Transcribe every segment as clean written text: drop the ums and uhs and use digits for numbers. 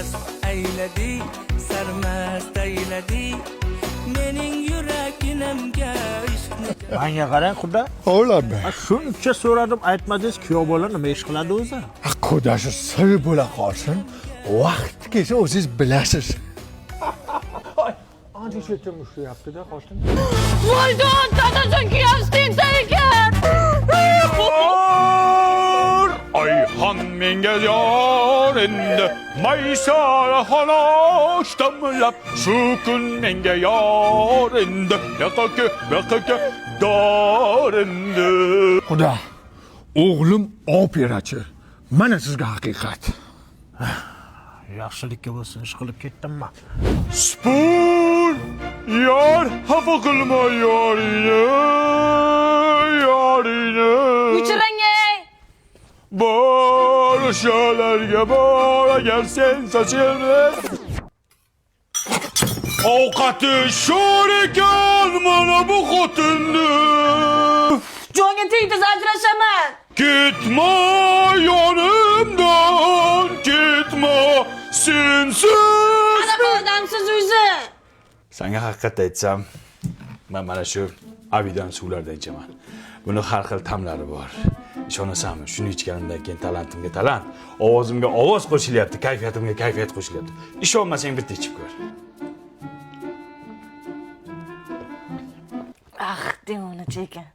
mast ayladi, sarmast ayladi. Mening yuraginimga ishqni. Menga qarang, xudo. Oğlum be. Shuncha so'radim, aytmadingiz, kuyov bola nima ish qiladi o'zi? Xudosi sir bo'la qolsin. Vaqt kelsa o'zingiz bilasiz. Ancha ishlatib ushlayapti-da, xotin. Voydon, dadajon kuyastin ekan. Ayhan menga yor endi Maysara xonosh damlab shu kun menga yor endi yoqqa dor endi. Xudo, o'g'lim operachi. Mana sizga haqiqat. Yaxshilikka bo'lsin, ish qilib ketdimmi? Spur yor xafa qilma yorini Uchirang ey. bor o'shalarga bor agar sen sochilma ovqati sho'r ekan mana bu xotinni Jonga tegdi, ajrashaman. ketma yonimdan ketma sensiz Qanaqa odamsiz o'zi? Senga haqiqat aytsam, men mana shu avidan suvlardan ichaman. Buni har xil ta'mlari bor. Ishonasanmi? Shuni ichganimdan keyin talantimga talant, ovozimga ovoz qo'shilyapti, kayfiyatimga kayfiyat qo'shilyapti. Ishonmasang bitta ichib ko'r. Ah, devona ekan.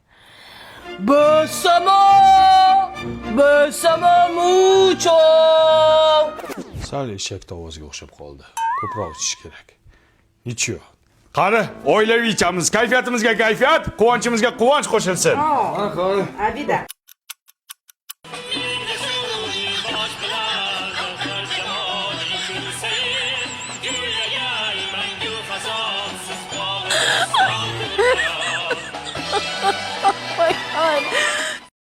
Besamo mucho. Sal eshak tovoziga o'xshab qoldi. Ko'proq ichish kerak. Ichiyo. Qani, oilaviy ichamiz, kayfiyatimizga kayfiyat, quvonchimizga quvonch qo'shilsin. Avida.